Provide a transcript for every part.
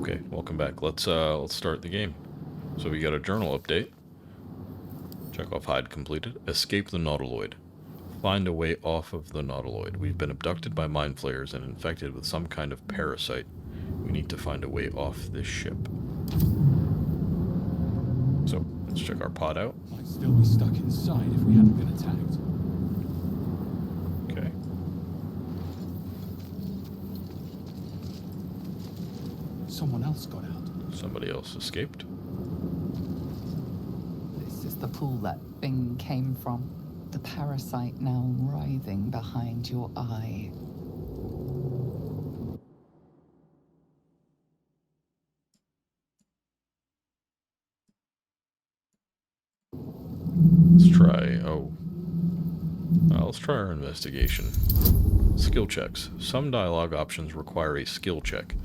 Okay, welcome back. Let's start the game. So we got a journal update. Check off hide completed. Escape the Nautiloid. Find a way off of the Nautiloid. We've been abducted by mind flayers and infected with some kind of parasite. We need to find a way off this ship. So let's check our pod out. Might still be stuck inside if we hadn't been attacked. Okay. Someone else got out. Somebody else escaped. This is the pool that thing came from. The parasite now writhing behind your eye. Let's try, let's try our investigation. Skill checks. Some dialogue options require a skill check.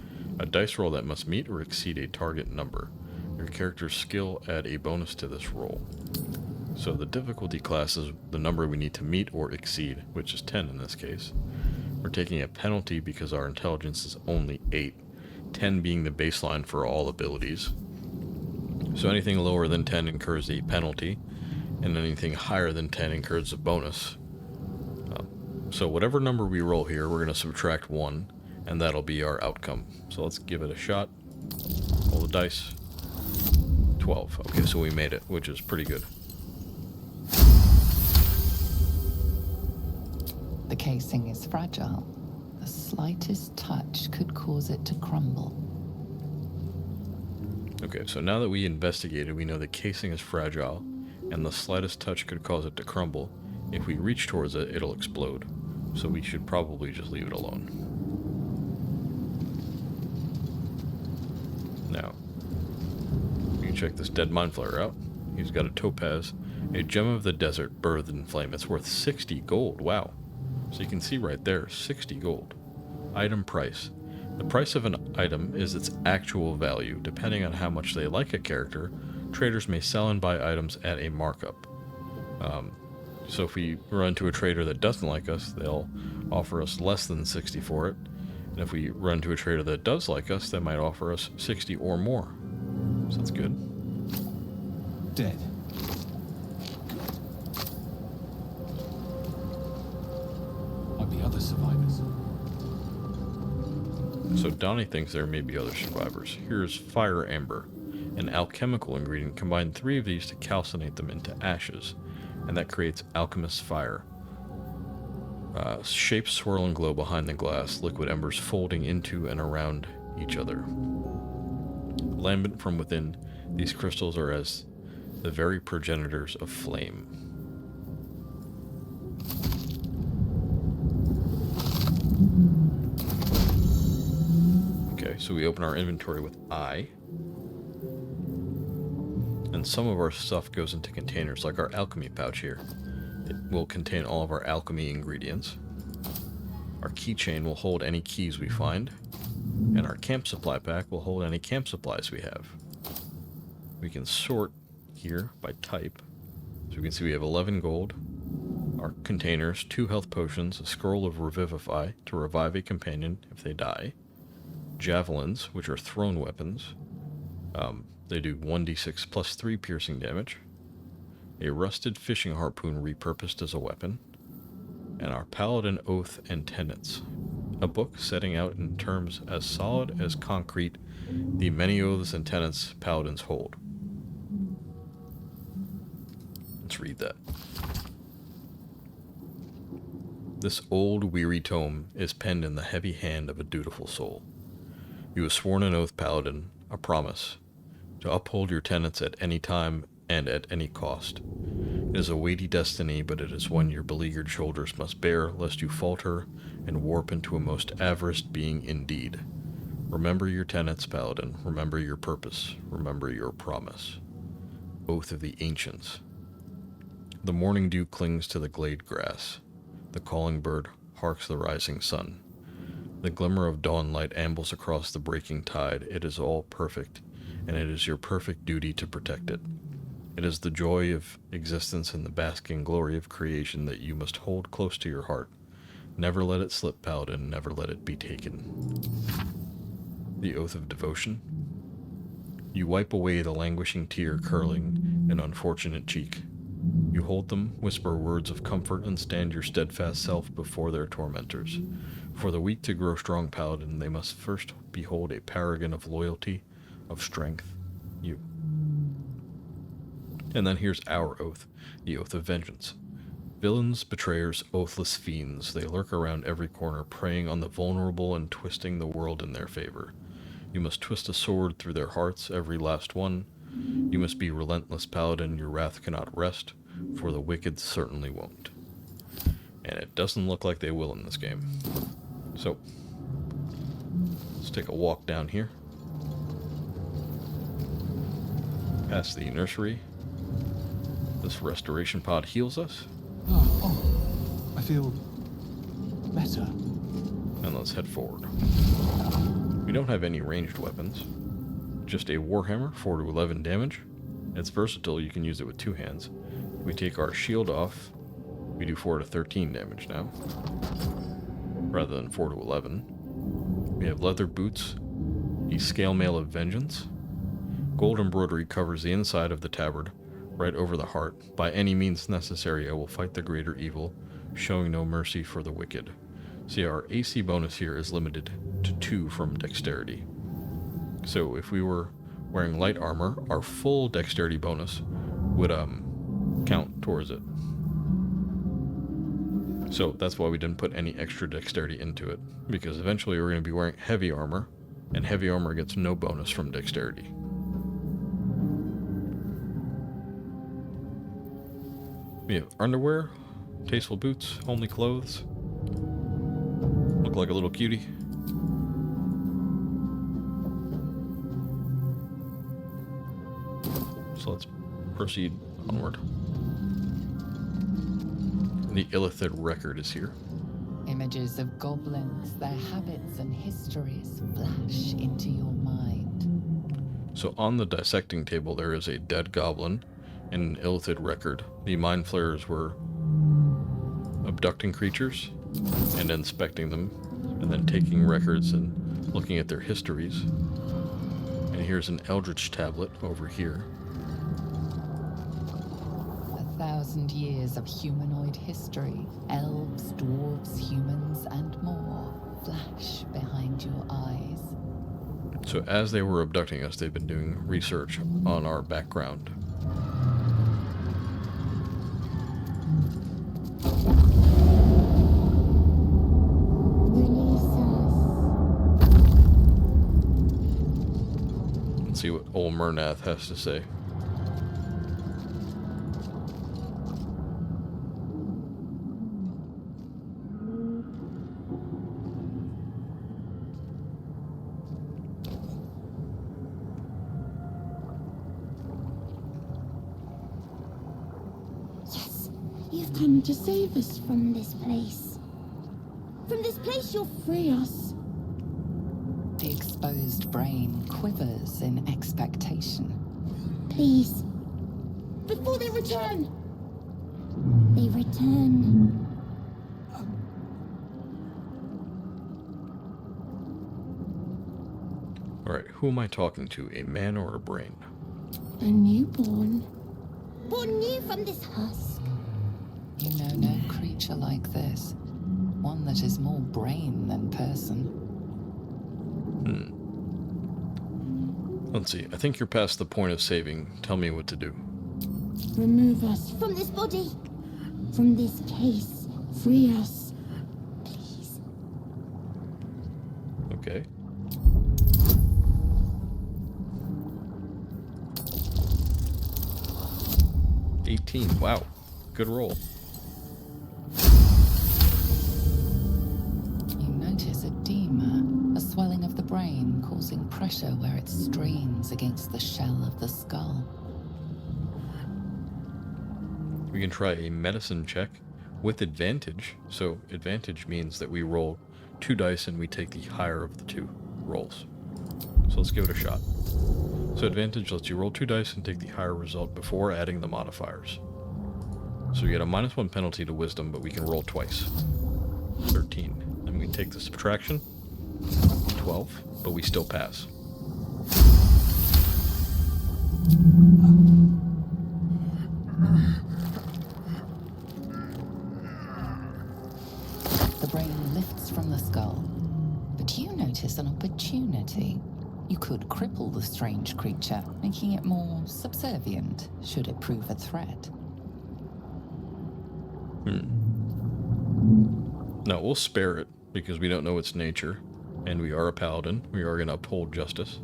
A dice roll that must meet or exceed a target number. Your character's skill add a bonus to this roll. So the difficulty class is the number we need to meet or exceed, which is 10 in this case. We're taking a penalty because our intelligence is only 8, 10 being the baseline for all abilities. So anything lower than 10 incurs a penalty, and anything higher than 10 incurs a bonus. So whatever number we roll here, we're going to subtract 1, and that'll be our outcome. So let's give it a shot. Roll the dice. 12. Okay, so we made it, which is pretty good. The casing is fragile. The slightest touch could cause it to crumble. Okay, so now that we investigated, we know the casing is fragile, and the slightest touch could cause it to crumble. If we reach towards it, it'll explode. So we should probably just leave it alone. Now, we can check this dead mind flayer out. He's got a topaz, a gem of the desert birthed in flame. It's worth 60 gold. Wow. So you can see right there, 60 gold. Item price. The price of an item is its actual value. Depending on how much they like a character, traders may sell and buy items at a markup. So if we run into a trader that doesn't like us, they'll offer us less than 60 for it. And if we run into a trader that does like us, they might offer us 60 or more. So that's good. Dead. Might be other survivors. So Donnie thinks there may be other survivors. Here's fire amber, an alchemical ingredient. Combine 3 of these to calcinate them into ashes, and that creates alchemist's fire. Shapes swirl and glow behind the glass, liquid embers folding into and around each other. Lambent from within, these crystals are as the very progenitors of flame. Okay, so we open our inventory with I. And some of our stuff goes into containers, like our alchemy pouch here. It will contain all of our alchemy ingredients. Our keychain will hold any keys we find. And our camp supply pack will hold any camp supplies we have. We can sort here by type. So we can see we have 11 gold. Our containers, 2 health potions, a scroll of revivify to revive a companion if they die. Javelins, which are thrown weapons. They do 1d6 plus 3 piercing damage. A rusted fishing harpoon repurposed as a weapon. And our Paladin Oath and Tenets. A book setting out in terms as solid as concrete the many oaths and tenets Paladins hold. Let's read that. This old, weary tome is penned in the heavy hand of a dutiful soul. You have sworn an oath, Paladin, a promise, to uphold your tenets at any time and at any cost. It is a weighty destiny, but it is one your beleaguered shoulders must bear, lest you falter and warp into a most avarice being indeed. Remember your tenets, Paladin. Remember your purpose. Remember your promise. Oath of the Ancients. The morning dew clings to the glade grass. The calling bird harks the rising sun. The glimmer of dawn light ambles across the breaking tide. It is all perfect, and it is your perfect duty to protect it. It is the joy of existence and the basking glory of creation that you must hold close to your heart. Never let it slip, Paladin. Never let it be taken. the Oath of Devotion. You wipe away the languishing tear curling an unfortunate cheek. You hold them, whisper words of comfort, and stand your steadfast self before their tormentors. For the weak to grow strong, Paladin, they must first behold a paragon of loyalty, of strength, you. And then here's our oath, the Oath of Vengeance. Villains, betrayers, oathless fiends, they lurk around every corner, preying on the vulnerable and twisting the world in their favor. You must twist a sword through their hearts, every last one. You must be relentless, Paladin, your wrath cannot rest, for the wicked certainly won't. And it doesn't look like they will in this game. So, let's take a walk down here. Past the nursery. This restoration pod heals us. Oh, I feel better. And let's head forward. We don't have any ranged weapons. Just a warhammer, 4 to 11 damage. It's versatile, you can use it with two hands. We take our shield off. We do 4 to 13 damage now, rather than 4 to 11. We have leather boots, the scale mail of vengeance. Gold embroidery covers the inside of the tabard, right over the heart. By any means necessary, I will fight the greater evil, showing no mercy for the wicked. See, our AC bonus here is limited to 2 from dexterity. So if we were wearing light armor, our full dexterity bonus would count towards it. So that's why we didn't put any extra dexterity into it, because eventually we're going to be wearing heavy armor, and heavy armor gets no bonus from dexterity. We have underwear, tasteful boots, homely clothes. Look like a little cutie. So let's proceed onward. The Illithid record is here. Images of goblins, their habits and histories flash into your mind. So on the dissecting table there is a dead goblin and an Illithid record. The mind flayers were abducting creatures and inspecting them, and then taking records and looking at their histories. And here's an Eldritch tablet over here. 1,000 years of humanoid history, elves, dwarves, humans, and more flash behind your eyes. So as they were abducting us, they've been doing research on our background. Let's see what old Murnath has to say. You've come to save us from this place. From this place you'll free us. The exposed brain quivers in expectation. Please. Before they return. They return. Alright, who am I talking to? A man or a brain? A newborn. Born new from this husk. You know no creature like this. One that is more brain than person. Let's see, I think you're past the point of saving. Tell me what to do. Remove us from this body. From this case. Free us. Please. Okay. $18, wow. Good roll. You notice edema, a swelling of the brain causing pressure where it strains against the shell of the skull. We can try a medicine check with advantage. So advantage means that we roll 2 dice and we take the higher of the 2 rolls. So let's give it a shot. So advantage lets you roll 2 dice and take the higher result before adding the modifiers. So we get a -1 penalty to wisdom, but we can roll twice. 13. Then we take the subtraction. 12, but we still pass. The brain lifts from the skull, but you notice an opportunity. You could cripple the strange creature, making it more subservient should it prove a threat. No, we'll spare it because we don't know its nature, and we are a paladin. We are going to uphold justice.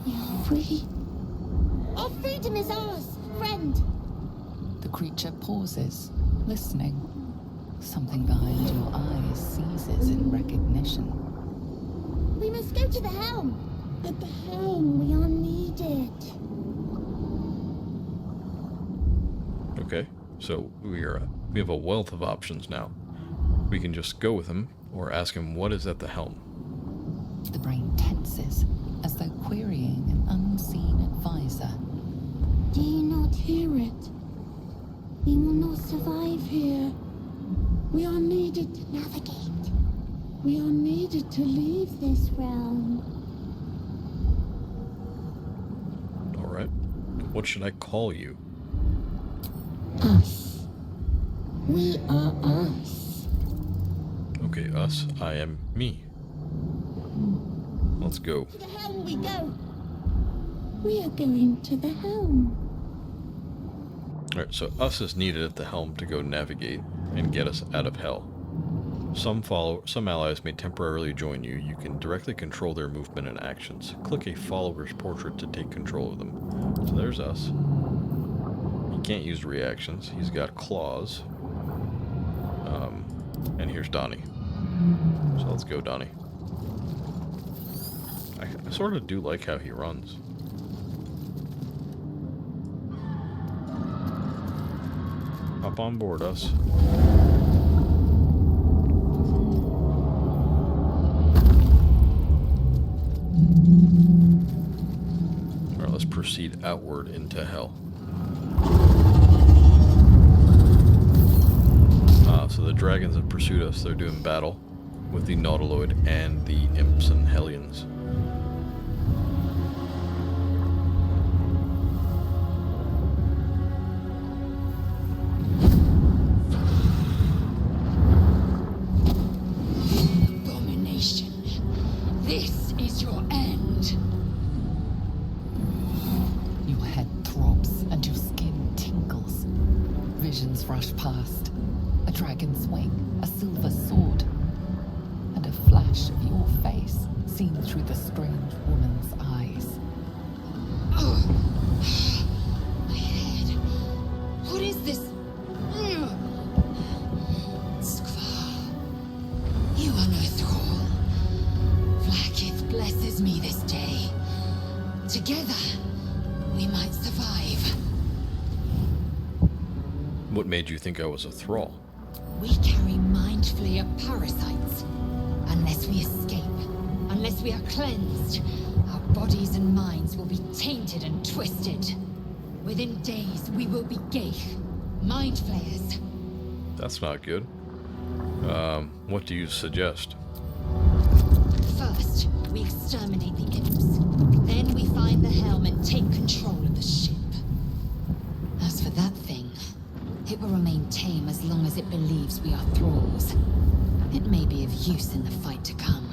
We are free. Our freedom is ours, friend. The creature pauses, listening. Something behind your eyes seizes in recognition. We must go to the helm. At the helm, we are needed. Okay, so we have a wealth of options now. We can just go with him, or ask him what is at the helm. The brain tenses, as though querying an unseen advisor. Do you not hear it? We will not survive here. We are needed to navigate. We are needed to leave this realm. Alright. What should I call you? Us. We are us. Okay, us. I am me. Let's go. To the helm we go. We are going to the helm. Alright, so us is needed at the helm to go navigate and get us out of hell. Some allies may temporarily join you. You can directly control their movement and actions. Click a follower's portrait to take control of them. So there's us. He can't use reactions. He's got claws. And here's Donnie. So let's go, Donnie. I sort of do like how he runs. Hop on board, us. Alright, let's proceed outward into hell. So the dragons have pursued us. They're doing battle with the Nautiloid and the imps and hellions. Abomination. This is your end. Your head throbs and your skin tingles. Visions rush past. A dragon's wing, a silver sword, and a flash of your face seen through the strange woman's eyes. My head. What is this? Skvar. You are no thrall. Vlaakith blesses me this day. Together, we might survive. What made you think I was a thrall? We carry mind flayer parasites. Unless we escape, unless we are cleansed, our bodies and minds will be tainted and twisted. Within days, we will be Geich, mind flayers. That's not good. What do you suggest? First, we exterminate the imps. Then we find the helm and take control of the ship. As for that thing, it will remain tame as long as it believes we are thralls. It may be of use in the fight to come.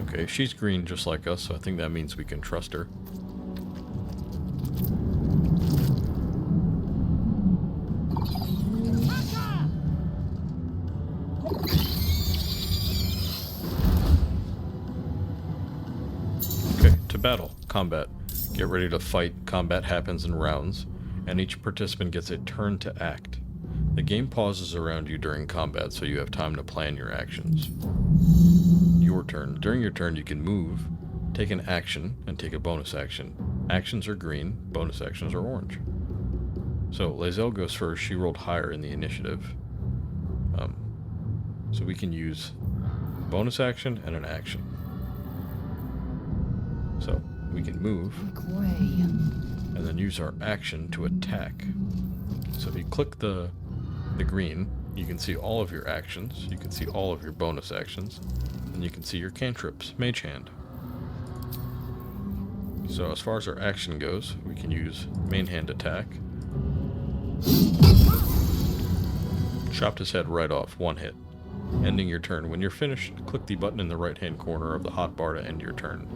Okay, she's green just like us, so I think that means we can trust her. Okay, to battle. Combat. Get ready to fight. Combat happens in rounds, and each participant gets a turn to act. The game pauses around you during combat, so you have time to plan your actions. Your turn. During your turn, you can move, take an action, and take a bonus action. Actions are green, bonus actions are orange. So, Lae'zel goes first. She rolled higher in the initiative. So we can use bonus action and an action. So, we can move, and then use our action to attack. So if you click the green, you can see all of your actions, you can see all of your bonus actions, and you can see your cantrips, Mage Hand. So as far as our action goes, we can use main hand attack. Chopped his head right off, one hit, ending your turn. When you're finished, click the button in the right hand corner of the hotbar to end your turn.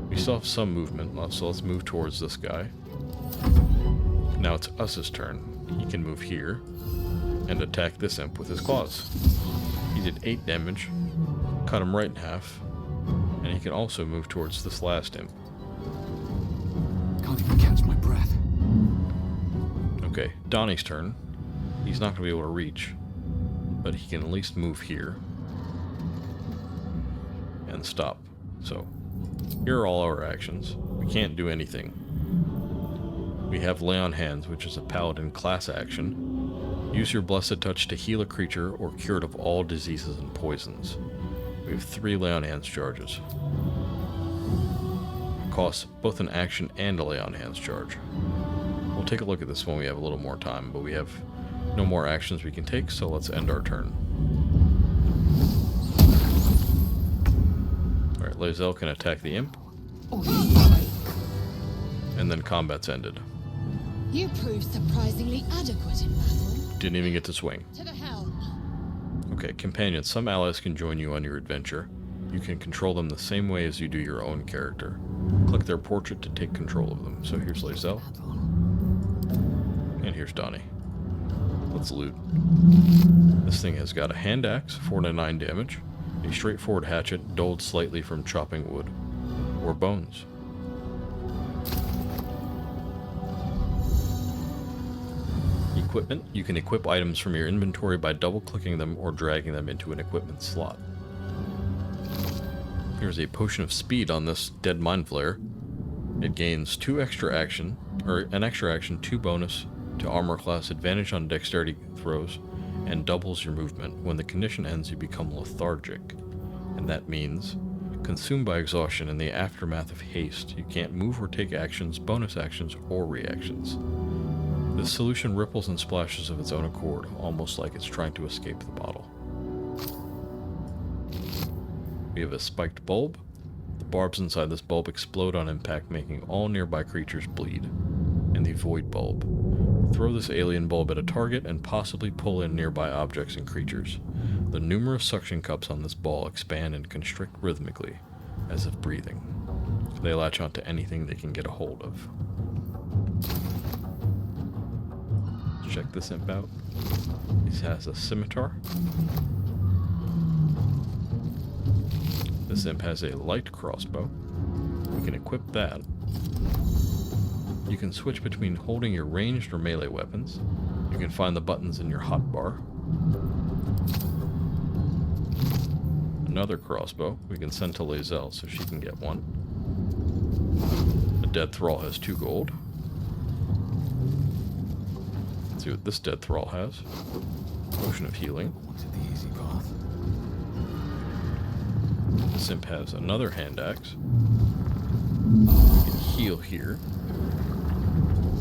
We still have some movement, so let's move towards this guy. Now it's Us's turn. He can move here and attack this imp with his claws. He did 8 damage, cut him right in half, and he can also move towards this last imp. Can't even catch my breath. Okay, Donnie's turn. He's not going to be able to reach, but he can at least move here and stop. So, here are all our actions. We can't do anything. We have Lay on Hands, which is a Paladin class action. Use your Blessed Touch to heal a creature or cure it of all diseases and poisons. We have 3 Lay on Hands charges. It costs both an action and a Lay on Hands charge. We'll take a look at this when we have a little more time, but we have no more actions we can take, so let's end our turn. Alright, Lae'zel can attack the imp. And then combat's ended. You proved surprisingly adequate in battle. Didn't even get to swing. To the helm. Okay, companions. Some allies can join you on your adventure. You can control them the same way as you do your own character. Click their portrait to take control of them. So here's Lae'zel. And here's Donnie. Let's loot. This thing has got a hand axe, 4 to 9 damage, a straightforward hatchet, dulled slightly from chopping wood, or bones. Equipment. You can equip items from your inventory by double-clicking them or dragging them into an equipment slot. Here's a potion of speed on this Dead Mind Flayer. It gains an extra action, 2 bonus to armor class, advantage on dexterity throws, and doubles your movement. When the condition ends, you become lethargic, and that means consumed by exhaustion in the aftermath of haste. You can't move or take actions, bonus actions, or reactions. This solution ripples and splashes of its own accord, almost like it's trying to escape the bottle. We have a spiked bulb. The barbs inside this bulb explode on impact, making all nearby creatures bleed. And the void bulb. Throw this alien bulb at a target and possibly pull in nearby objects and creatures. The numerous suction cups on this ball expand and constrict rhythmically, as if breathing. They latch onto anything they can get a hold of. Check this imp out. He has a scimitar. This imp has a light crossbow. We can equip that. You can switch between holding your ranged or melee weapons. You can find the buttons in your hotbar. Another crossbow we can send to Lae'zel so she can get one. A dead thrall has 2 gold. Let's see what this dead thrall has. Potion of healing. Onto the easy path. This imp has another hand axe. You can heal here.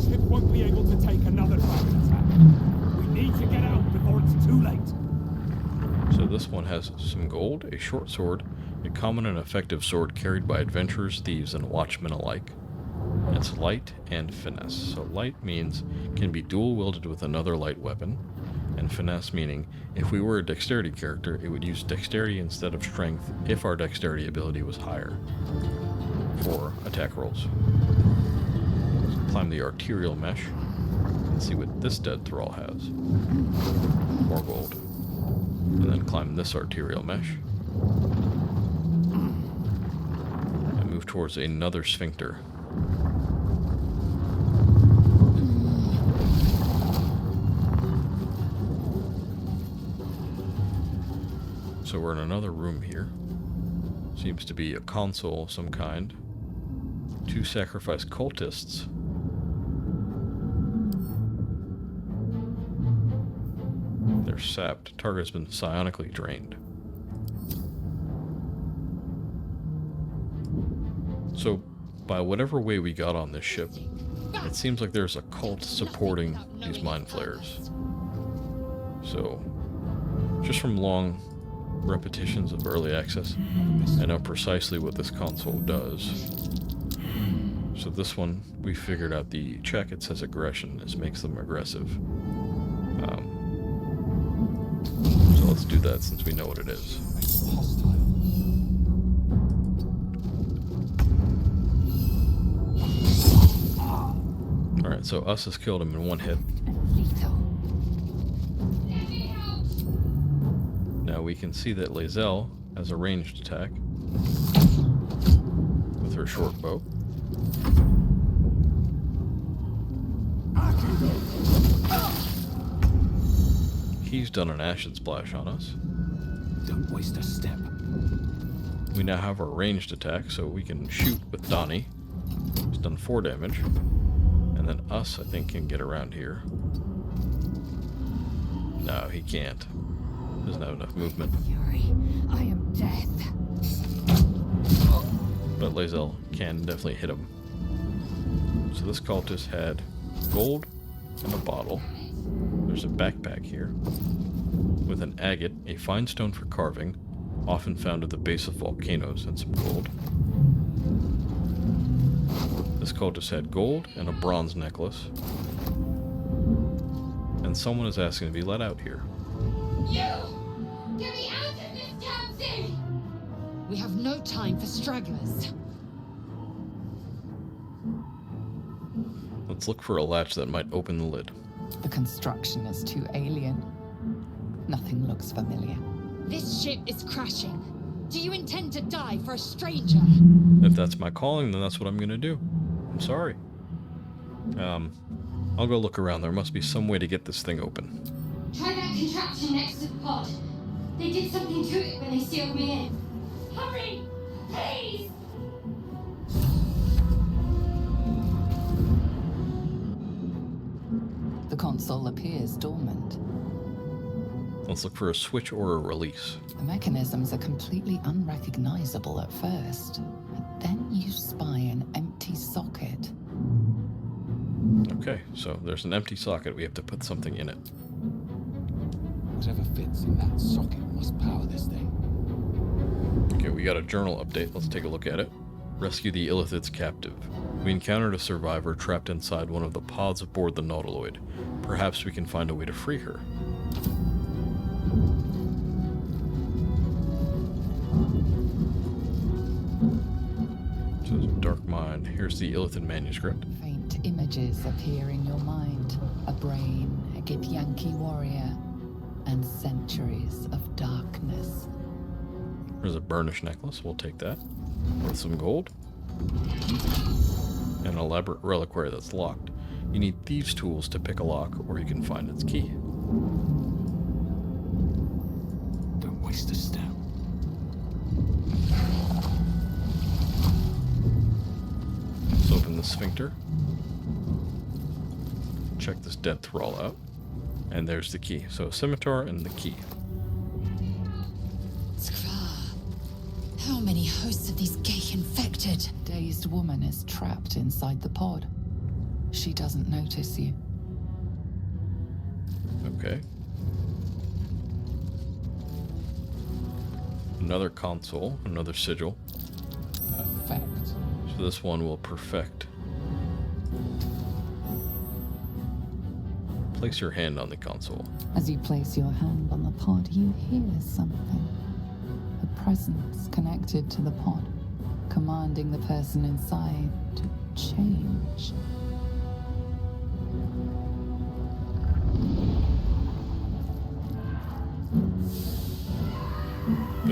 Ship won't be able to take another dragon attack. We need to get out before it's too late. So this one has some gold, a short sword, a common and effective sword carried by adventurers, thieves, and watchmen alike. It's light and finesse. So light means can be dual-wielded with another light weapon, and finesse meaning if we were a dexterity character, it would use dexterity instead of strength if our dexterity ability was higher for attack rolls. Climb the arterial mesh and see what this dead thrall has. More gold. And then climb this arterial mesh and move towards another sphincter. So we're in another room here. Seems to be a console of some kind. 2 sacrificed cultists. They're sapped. Target has been psionically drained. So by whatever way we got on this ship, it seems like there's a cult supporting these mind flayers. So, just from long repetitions of early access, I know precisely what this console does. So this one, we figured out the check. It says aggression. This makes them aggressive. So let's do that since we know what it is. Hostile. Alright, so Us has killed him in one hit. Lethal. Now we can see that Lae'zel has a ranged attack with her short bow. He's done an acid splash on us. Don't waste a step. We now have our ranged attack, so we can shoot with Donnie. He's done 4 damage. And then Us, I think, can get around here. No, he can't. Doesn't have enough movement. Fury, I am death. But Lae'zel can definitely hit him. So this cultist had gold and a bottle. There's a backpack here with an agate, a fine stone for carving, often found at the base of volcanoes, and some gold. This cultist had gold and a bronze necklace. And someone is asking to be let out here. You! Get me out of this damn thing! We have no time for stragglers. Let's look for a latch that might open the lid. The construction is too alien. Nothing looks familiar. This ship is crashing. Do you intend to die for a stranger? If that's my calling, then that's what I'm gonna do. I'm sorry. I'll go look around. There must be some way to get this thing open. Try that contraption next to the pod. They did something to it when they sealed me in. Hurry! Please! The console appears dormant. Let's look for a switch or a release. The mechanisms are completely unrecognizable at first, but then you spy an empty socket. Okay, so there's an empty socket. We have to put something in it. Whatever fits in that socket must power this thing. Okay, we got a journal update. Let's take a look at it. Rescue the Illithid's captive. We encountered a survivor trapped inside one of the pods aboard the Nautiloid. Perhaps we can find a way to free her. So there's a dark mind. Here's the Illithid manuscript. Faint images appear in your mind. A brain, a Githyanki warrior, and centuries of darkness. There's a burnished necklace. We'll take that. With some gold. An elaborate reliquary that's locked. You need thieves' tools to pick a lock, or you can find its key. Don't waste a step. Let's open the sphincter. Check this dead thrall out. And there's the key. So a scimitar and the key. Skra. How many hosts of these gay infected? Dazed woman is trapped inside the pod. She doesn't notice you. Okay. Another console, another sigil. Perfect. So this one will perfect. Place your hand on the console. As you place your hand on the pod, you hear something. A presence connected to the pod, commanding the person inside to change.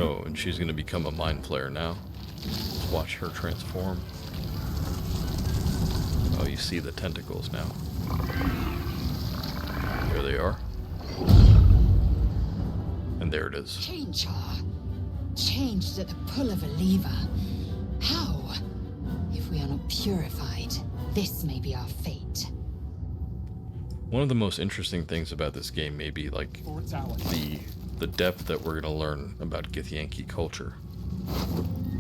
Oh, and she's going to become a mind flayer now. Let's watch her transform. Oh, you see the tentacles now. There they are. And there it is. Change her. Changed at the pull of a lever. How? If we are not purified, this may be our fate. One of the most interesting things about this game may be like For its hour. the depth that we're going to learn about Githyanki culture.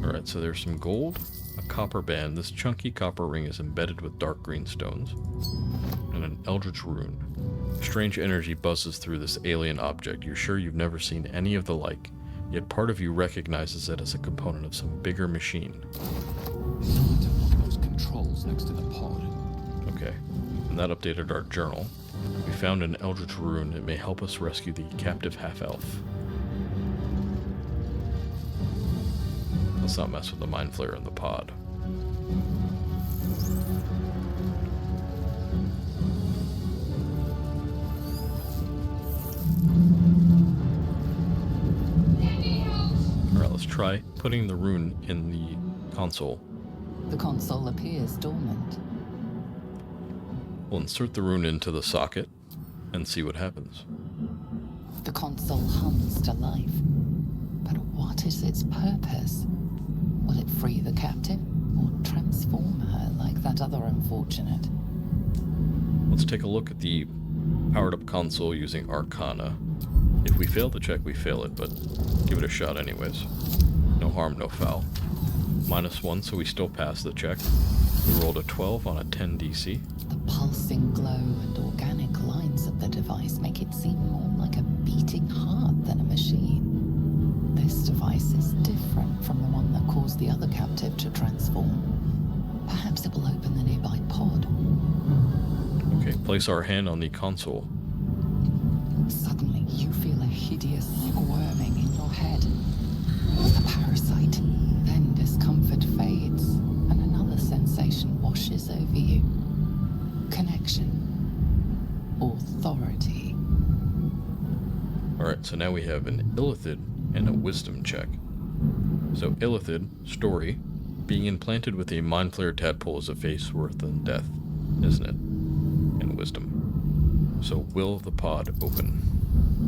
Alright, so there's some gold, a copper band. This chunky copper ring is embedded with dark green stones. And an eldritch rune. Strange energy buzzes through this alien object. You're sure you've never seen any of the like, yet part of you recognizes it as a component of some bigger machine. Someone took one of those controls next to the pod. Okay, and that updated our journal. We found an eldritch rune. It may help us rescue the captive half-elf. Let's not mess with the mind flayer in the pod. Alright, let's try putting the rune in the console. The console appears dormant. We'll insert the rune into the socket and see what happens. The console hums to life. But what is its purpose? Will it free the captive or transform her like that other unfortunate? Let's take a look at the powered up console using Arcana. If we fail the check, we fail it, but give it a shot anyways. No harm, no foul. -1, so we still pass the check. We rolled a 12 on a 10 DC. The pulsing glow and organic lines of the device make it seem more like a beating heart than a machine. This device is different from the one that caused the other captive to transform. Perhaps it will open the nearby pod. Okay, place our hand on the console. Suddenly, you feel a hideous squirming in your head. A parasite. Then discomfort fades, and another sensation washes over you. Connection. Authority. Alright, so now we have an Illithid and a Wisdom check. So Illithid, story, being implanted with a mind flayer tadpole is a face worse than death, isn't it? And Wisdom. So will the pod open?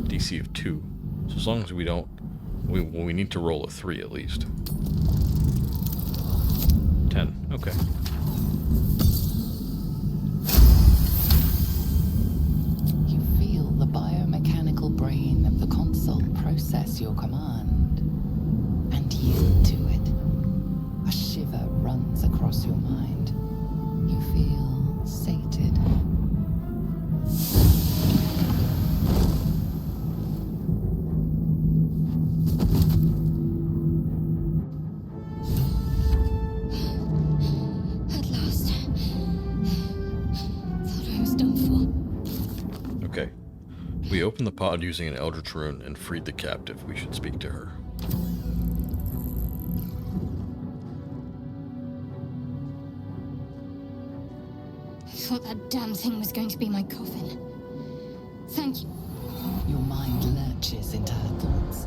DC of 2. So as long as we don't, we need to roll a 3 at least. 10, okay. You feel the biomechanical brain of the console process your command and yield to it. A shiver runs across your mind. You feel sated. At last. Thought I was done for. Okay. We opened the pod using an Eldritch Rune and freed the captive. We should speak to her. I thought that damn thing was going to be my coffin. Thank you. Your mind lurches into her thoughts.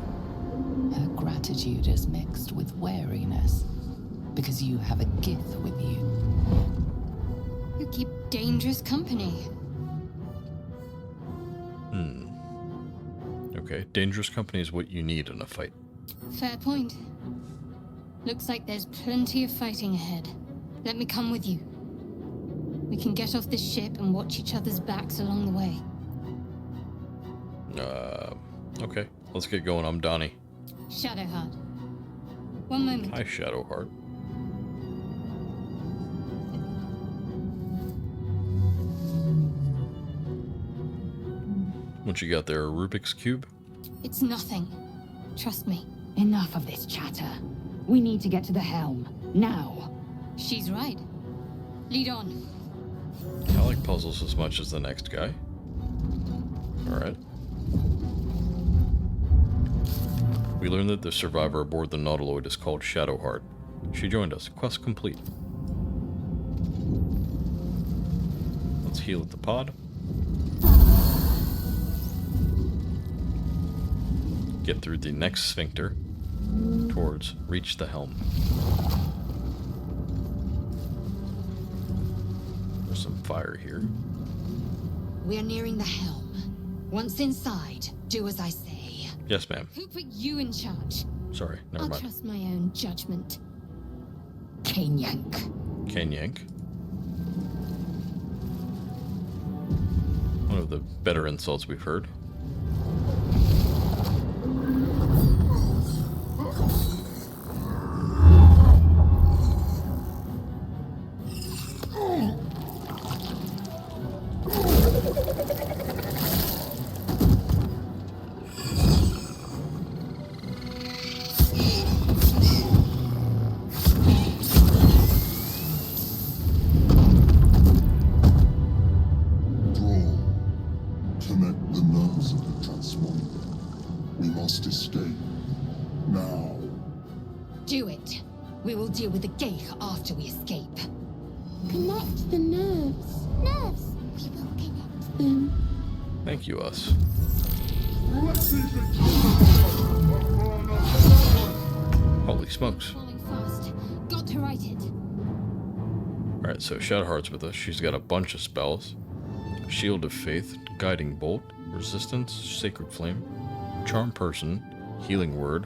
Her gratitude is mixed with wariness, because you have a gift with you. You keep dangerous company. Okay, dangerous company is what you need in a fight. Fair point. Looks like there's plenty of fighting ahead. Let me come with you. We can get off this ship and watch each other's backs along the way. Okay, let's get going. I'm Donnie. Shadowheart. One moment. Hi, Shadowheart. What you got there, a Rubik's Cube? It's nothing. Trust me. Enough of this chatter. We need to get to the helm. Now. She's right. Lead on. I like puzzles as much as the next guy. Alright. We learned that the survivor aboard the Nautiloid is called Shadowheart. She joined us. Quest complete. Let's heal at the pod. Get through the next sphincter towards reach the helm. There's some fire here. We're nearing the helm. Once inside, do as I say. Yes, ma'am. Who put you in charge? Sorry, never I'll mind. trust my own judgment. Kanyank. Kanyank. One of the better insults we've heard. must escape. Now. Do it. We will deal with the Geich after we escape. Connect the nerves. Nerves. We will connect them. Thank you, us. Holy smokes. Falling fast. Got to write it. Alright, so Shadowheart's with us. She's got a bunch of spells. Shield of Faith, Guiding Bolt, Resistance, Sacred Flame, Charm Person, Healing Word,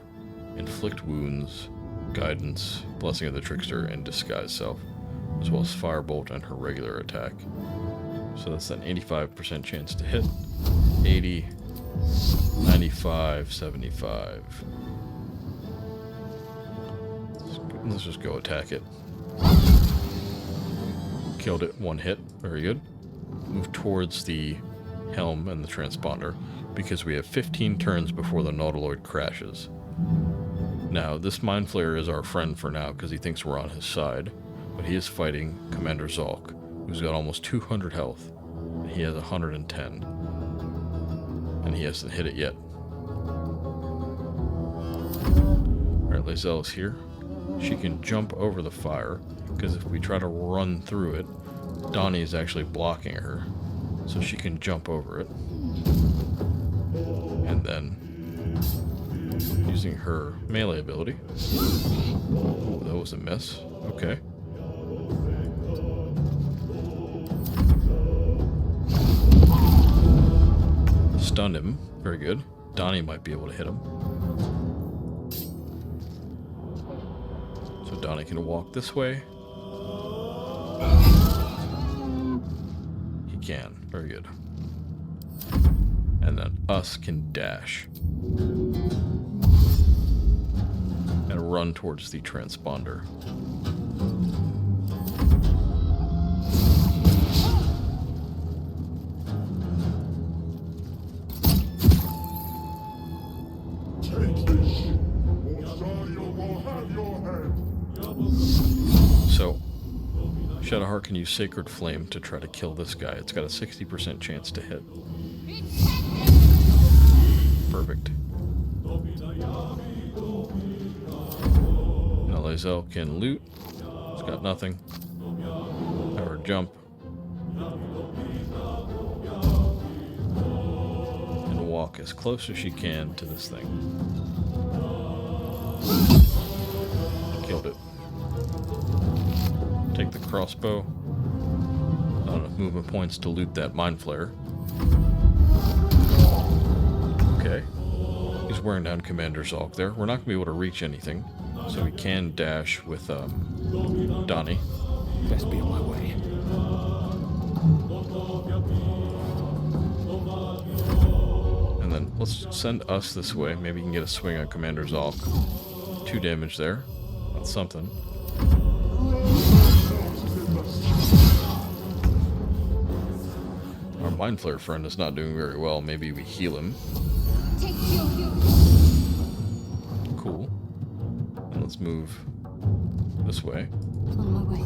Inflict Wounds, Guidance, Blessing of the Trickster, and Disguise Self, as well as Firebolt and her regular attack. So that's an 85% chance to hit. 80, 95, 75. Let's just go attack it. Killed it, one hit, very good. Move towards the helm and the transponder, because we have 15 turns before the Nautiloid crashes. Now, this Mind Flayer is our friend for now, because he thinks we're on his side, but he is fighting Commander Zalk, who's got almost 200 health, and he has 110. And he hasn't hit it yet. Alright, Lae'zel is here. She can jump over the fire, because if we try to run through it, Donnie is actually blocking her, so she can jump over it. And then, using her melee ability. Ooh, that was a miss. Okay. Stunned him. Very good. Donnie might be able to hit him. So Donnie can walk this way. He can. Very good. And then us can dash. And run towards the transponder. So, Shadowheart can use Sacred Flame to try to kill this guy. It's got a 60% chance to hit. Perfect. Now Lae'zel can loot. It's got nothing. Have her jump. And walk as close as she can to this thing. Killed it. Take the crossbow. Not enough movement points to loot that Mind Flayer. Okay. He's wearing down Commander Zalk there. We're not going to be able to reach anything, so we can dash with Donnie. Best be on my way. And then let's send us this way. Maybe you can get a swing on Commander Zalk. 2 damage there. That's something. Our Mind Flayer friend is not doing very well. Maybe we heal him. Take your Cool. And let's move this way. On my way.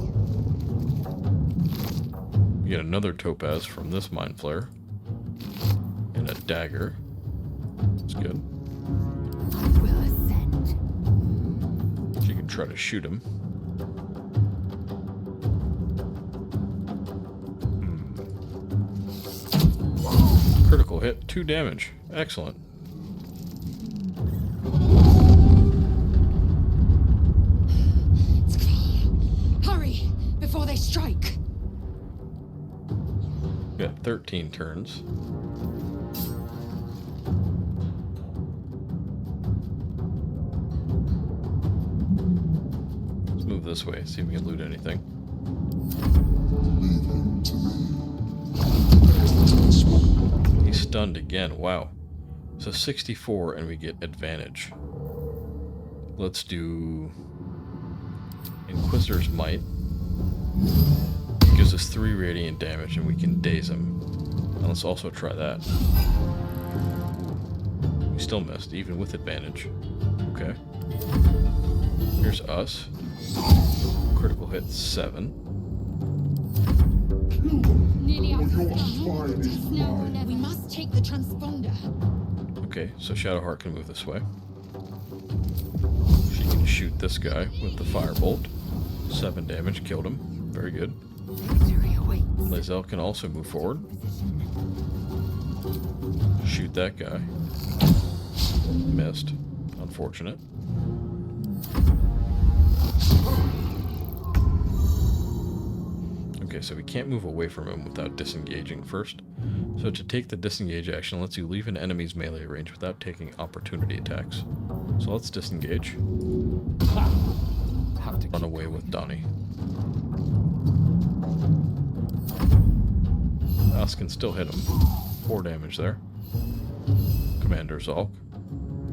We get another topaz from this Mind Flayer. And a dagger. That's good. I will ascend. She can try to shoot him. Critical hit, 2 damage. Excellent. Hurry before they strike. We got 13 turns. Let's move this way, see if we can loot anything. He's stunned again. Wow. So 64 and we get advantage. Let's do Inquisitor's Might. Gives us 3 radiant damage and we can daze him. And let's also try that. We still missed, even with advantage. Okay. Here's us. Critical hit 7. Nearly out of time. No, we must take the transponder. Okay, so Shadowheart can move this way. She can shoot this guy with the firebolt. 7 damage, killed him. Very good. Victory awaits. Lae'zel can also move forward. Shoot that guy. Missed. Unfortunate. Okay, so we can't move away from him without disengaging first. So to take the disengage action lets you leave an enemy's melee range without taking opportunity attacks. So let's disengage. Have to Run away with Donnie. Us can still hit him. 4 damage there. Commander Zalk.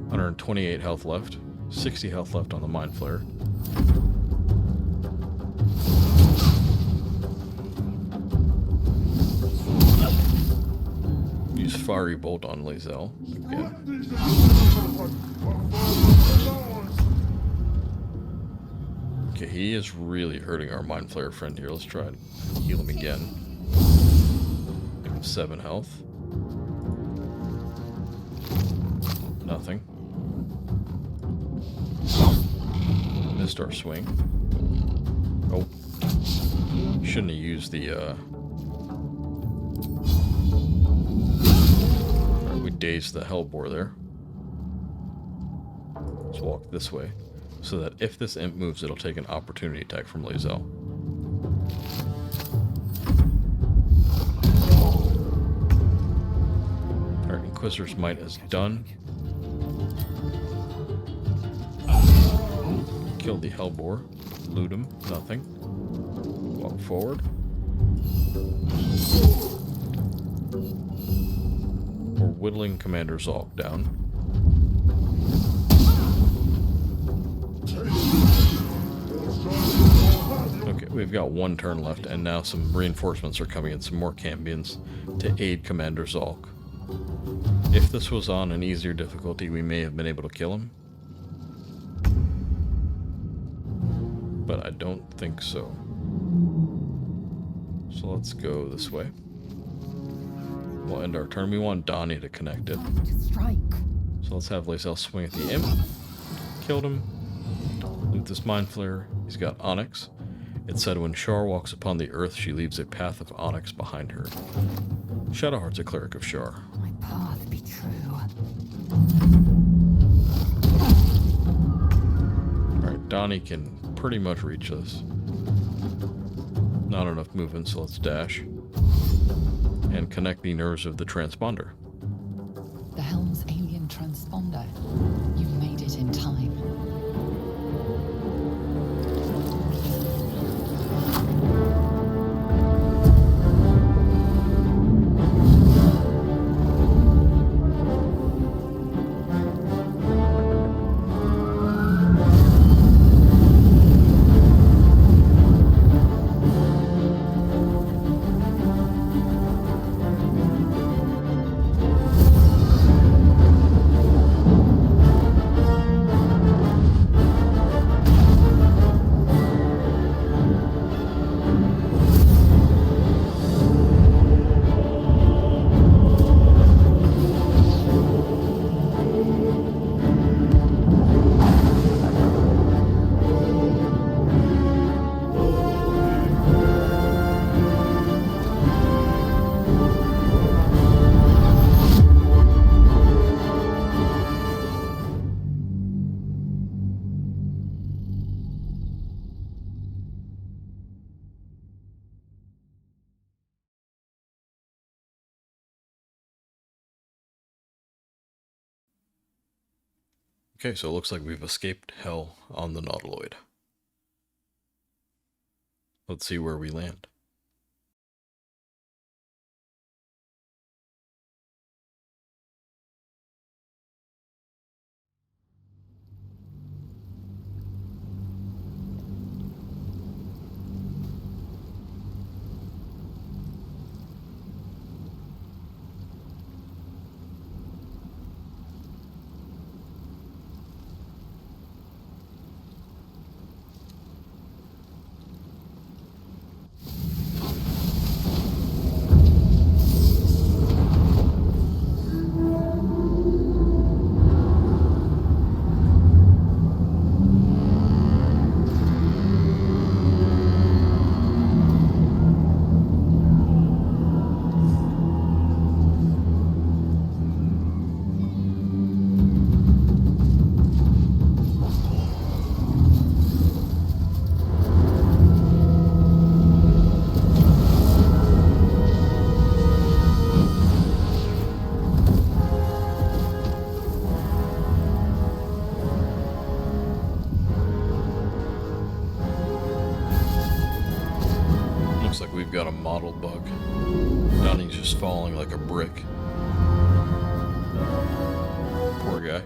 128 health left. 60 health left on the Mind Flayer. Use Fiery Bolt on Lae'zel again. Okay, he is really hurting our Mind Flayer friend here. Let's try and heal him again. Give him 7 health. Nothing. Missed our swing. Oh. Shouldn't have used the, Alright, we dazed the Hellbore there. Let's walk this way, so that if this imp moves, it'll take an opportunity attack from Lae'zel. Alright, Inquisitor's Might is done. Killed the Hellbore. Loot him. Nothing. Walk forward. We're whittling Commander Zalk down. Okay, we've got 1 turn left, and now some reinforcements are coming in, some more Cambions to aid Commander Zalk. If this was on an easier difficulty, we may have been able to kill him. But I don't think so. So let's go this way. We'll end our turn. We want Donnie to connect it. Time to strike. So let's have Lae'zel swing at the imp. Killed him. Loot this Mind Flayer. He's got Onyx. It said when Shar walks upon the earth, she leaves a path of Onyx behind her. Shadowheart's a cleric of Shar. My path be true. Alright, Donnie can pretty much reach this. Not enough movement, so let's dash. And connect the nerves of the transponder. The Helm's alien transponder. You made it in time. Okay, so it looks like we've escaped hell on the Nautiloid. Let's see where we land. just falling like a brick. Poor guy.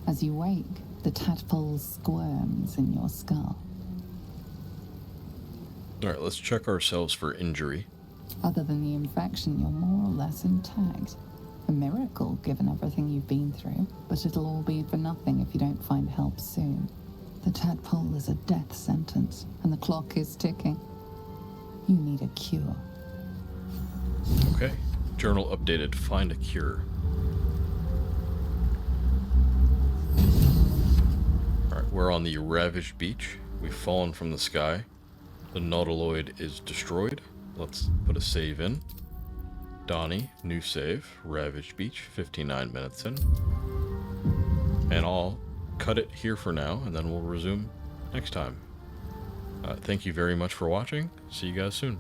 As you wake, the tadpole squirms in your skull. Alright, let's check ourselves for injury. Other than the infection, you're more or less intact. A miracle, given everything you've been through, but it'll all be for nothing if you don't find help soon. The tadpole is a death sentence, and the clock is ticking. You need a cure. Okay. Journal updated. Find a cure. Alright, we're on the ravaged beach. We've fallen from the sky. The Nautiloid is destroyed. Let's put a save in. Donnie, new save. Ravaged beach, 59 minutes in. And I'll cut it here for now, and then we'll resume next time. Thank you very much for watching. See you guys soon.